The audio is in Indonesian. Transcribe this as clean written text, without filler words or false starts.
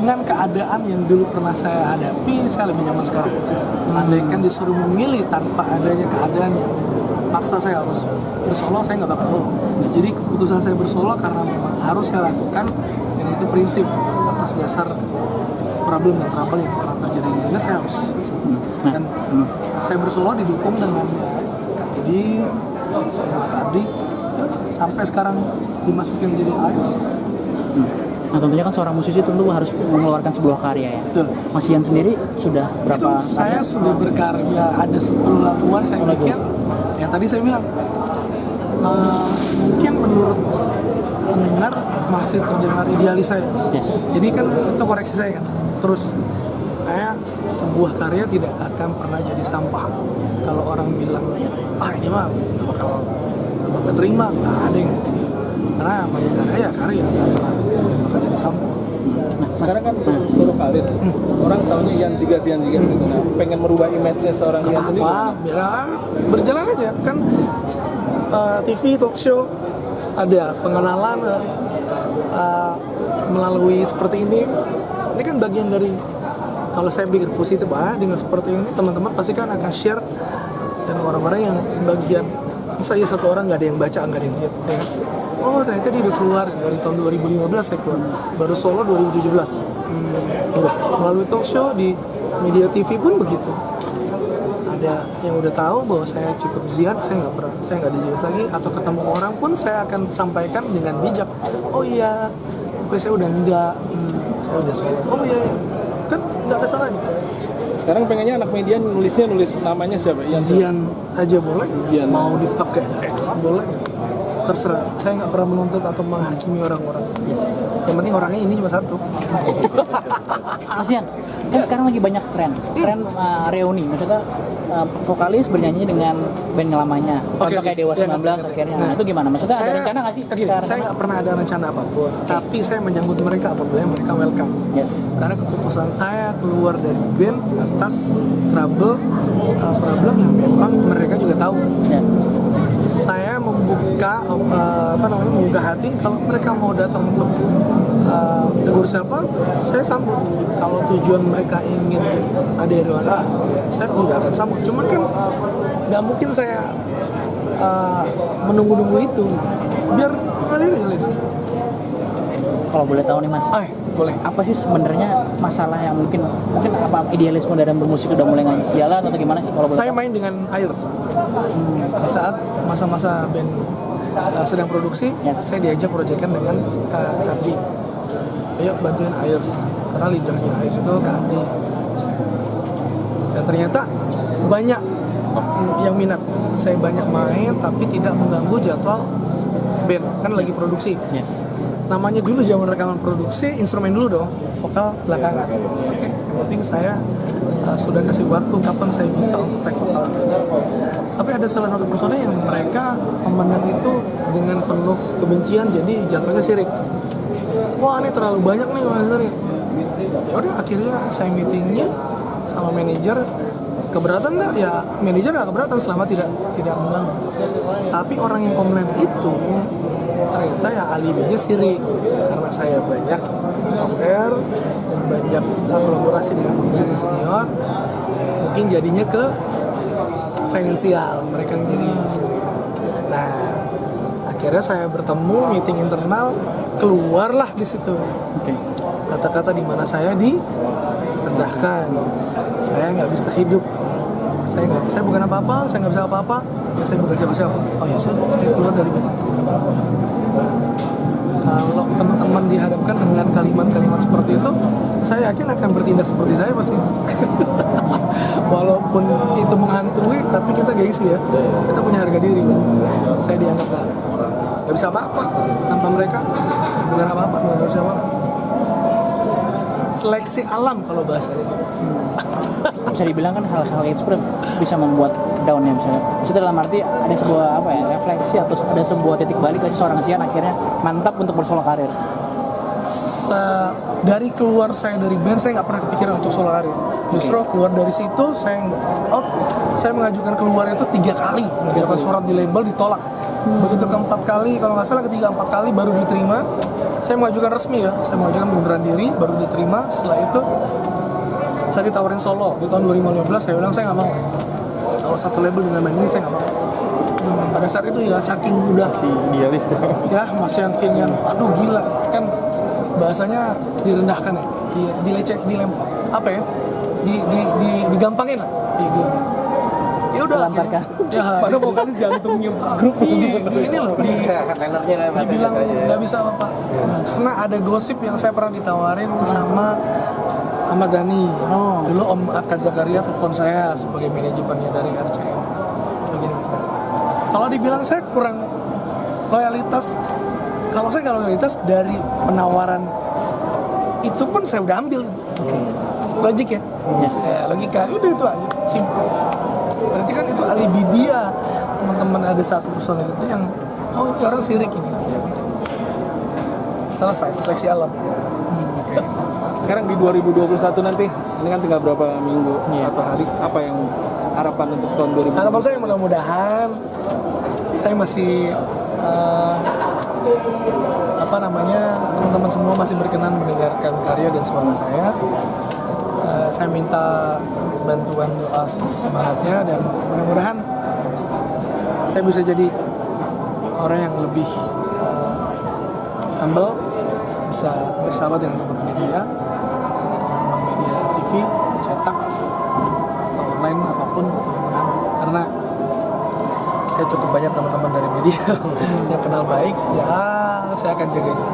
dengan keadaan yang dulu pernah saya hadapi, saya lebih nyaman sekarang. Andaikan disuruh memilih tanpa adanya keadaan yang paksa saya harus bersolo, saya nggak bakal solo. Jadi keputusan saya bersolo karena memang harus saya lakukan, dan itu prinsip atas dasar problem dan trouble yang pernah terjadi di dunia, saya harus. Dan saya bersolo didukung dengan Kak Didi, sama Kak Adi, sampai sekarang dimasukin jadi AIRS. Nah tentunya kan seorang musisi tentu harus mengeluarkan sebuah karya ya. Betul. Mas Ian sendiri sudah berapa? Itu saya sudah berkarya, ada 10 laguan saya bikin. Yang tadi saya bilang, mungkin menurut pendengar masih terdengar idealis saya. Yes. Jadi kan itu koreksi saya kan. Terus saya sebuah karya tidak akan pernah jadi sampah. Kalau orang bilang, ini mah nggak bakal terima, nggak ada yang, karena banyak karya ya karya, nggak bakal jadi sampah. Nah, sekarang kan suruh karir, orang tahunya Ian Zigas gitu. Nah, pengen merubah image-nya seorang Ian sendiri. Biar berjalan aja kan. TV, talk show, ada pengenalan melalui seperti ini. Ini kan bagian dari, kalau saya bikin positif dengan seperti ini, teman-teman pasti kan akan share, dan orang-orang yang sebagian, masa ya satu orang nggak ada yang baca, nggak ada yang lihat ya. Oh ternyata dia udah keluar dari tahun 2015, saya keluar baru solo 2017. Udah melalui talk show di media TV pun begitu. Ada yang udah tahu bahwa saya cukup ziat, saya nggak dijelas lagi, atau ketemu orang pun saya akan sampaikan dengan bijak. Oh iya, oke saya udah enggak, saya udah solo. Oh iya, kan nggak ada salahnya. Sekarang pengennya anak media nulis namanya siapa? Zian aja boleh, Zian. mau dipakai X boleh, terserah. Saya nggak pernah menuntut atau menghakimi orang-orang. Yang penting orangnya ini cuma satu. Mas Ian, kan sekarang lagi banyak tren reuni, maksudnya vokalis bernyanyi dengan band lamanya. Contoh kayak Dewa 19 akhirnya. Nah, itu gimana? Maksudnya ada rencana nggak sih? Saya nggak pernah ada rencana apapun, tapi saya menyambut mereka apabila mereka welcome. Yes. Karena keputusan saya keluar dari band atas problem yang memang mereka juga tahu. Ya. Saya membuka membuka hati, kalau mereka mau datang untuk tegur siapa, saya sambut. Kalau tujuan mereka ingin ada Irwana, ya saya pun nggak akan sambut. Cuman kan nggak mungkin saya menunggu-nunggu itu, biar mengalir aja. Kalau boleh tahu nih Mas, boleh. apa sih sebenarnya masalah yang mungkin apa idealisme dalam bermusik udah mulai nggak sialan atau gimana sih kalau boleh Saya tahu? main dengan AIRS di saat masa-masa band sedang produksi. Yes. Saya diajak proyekan dengan Kak Abdi, ayo bantuin AIRS, karena leadernya AIRS itu Kak Abdi. Dan ternyata banyak yang minat. Saya banyak main tapi tidak mengganggu jadwal band, kan lagi produksi. Ya. Namanya dulu zaman rekaman produksi, instrumen dulu dong, vokal belakangan. Oke, yang penting saya sudah kasih waktu kapan saya bisa untuk take vokal. Tapi ada salah satu personel yang mereka memandang itu dengan penuh kebencian, jadi jatuhnya sirik. Wah ini terlalu banyak nih Mas Dari. Ya udah akhirnya saya meetingnya sama manajer. Keberatan nggak? Ya manajer nggak keberatan selama tidak mengganggu. Tapi orang yang komplain itu ternyata ya alibinya sirik, karena saya banyak off-air dan banyak kolaborasi dengan musisi senior, mungkin jadinya ke finansial mereka jadi. Nah akhirnya saya bertemu, meeting internal, keluarlah di situ kata-kata di mana saya direndahkan, saya nggak bisa hidup, saya bukan apa-apa, saya nggak bisa apa-apa, saya bukan siapa-siapa. Oh ya sudah, saya keluar dari band. Kalau teman-teman dihadapkan dengan kalimat-kalimat seperti itu, saya yakin akan bertindak seperti saya pasti. Walaupun itu menghantui, tapi kita gengsi ya, kita punya harga diri. Saya dianggap nggak bisa apa-apa tanpa mereka, bukan apa-apa, nggak bisa apa-apa. Seleksi alam kalau bahasanya. Bisa dibilang kan hal-hal itu bisa membuat down ya misalnya. Maksudnya dalam arti ada sebuah refleksi atau ada sebuah titik balik ke seorang Zian akhirnya mantap untuk bersolo karir. Dari keluar saya dari band, saya nggak pernah kepikiran untuk solo karir. Justru keluar dari situ saya mengajukan keluar itu 3 kali, mengajukan surat di label ditolak. Begitu keempat kali, kalau nggak salah ketiga 4 kali baru diterima. saya mengajukan resmi ya, saya mengajukan pengunduran diri, baru diterima. Setelah itu saya ditawarin solo di tahun 2015. Saya bilang saya nggak mau. Kalau satu label dengan band ini saya nggak mau. Pada saat itu ya saking udah Si idealis. ya masih yang aduh gila kan bahasanya direndahkan ya, dileceh, dilempar apa ya, digampangin lah, ya udah Dilamparkan. ya, Padahal vokalis jantungnya grup ini loh dibilang nggak bisa apa karena ada gosip yang saya pernah ditawarin sama Ahmad Dhani. Dulu Om Akaz Zakaria telepon saya sebagai manajemennya dari RCM begini. Kalau dibilang saya kurang loyalitas, kalau saya nggak loyalitas dari penawaran itu pun saya udah ambil. Logik ya? Yes. Ya, logika, udah itu aja, simpel. Berarti kan itu alibi dia, teman-teman ada satu personil itu yang, oh ini orang sirik ini. Ya. Selesai, seleksi alam. Sekarang di 2021 nanti, ini kan tinggal berapa minggu atau hari, apa yang harapan untuk tahun 2021? Harapan saya mudah-mudahan saya masih teman-teman semua masih berkenan mendengarkan karya dan suara saya. Saya minta bantuan doa semangatnya dan mudah-mudahan saya bisa jadi orang yang lebih humble, bisa bersahabat dengan teman-teman media TV, cetak atau online apapun, mudah-mudahan karena saya cukup banyak teman-teman dari media yang kenal baik, ya saya akan jaga itu.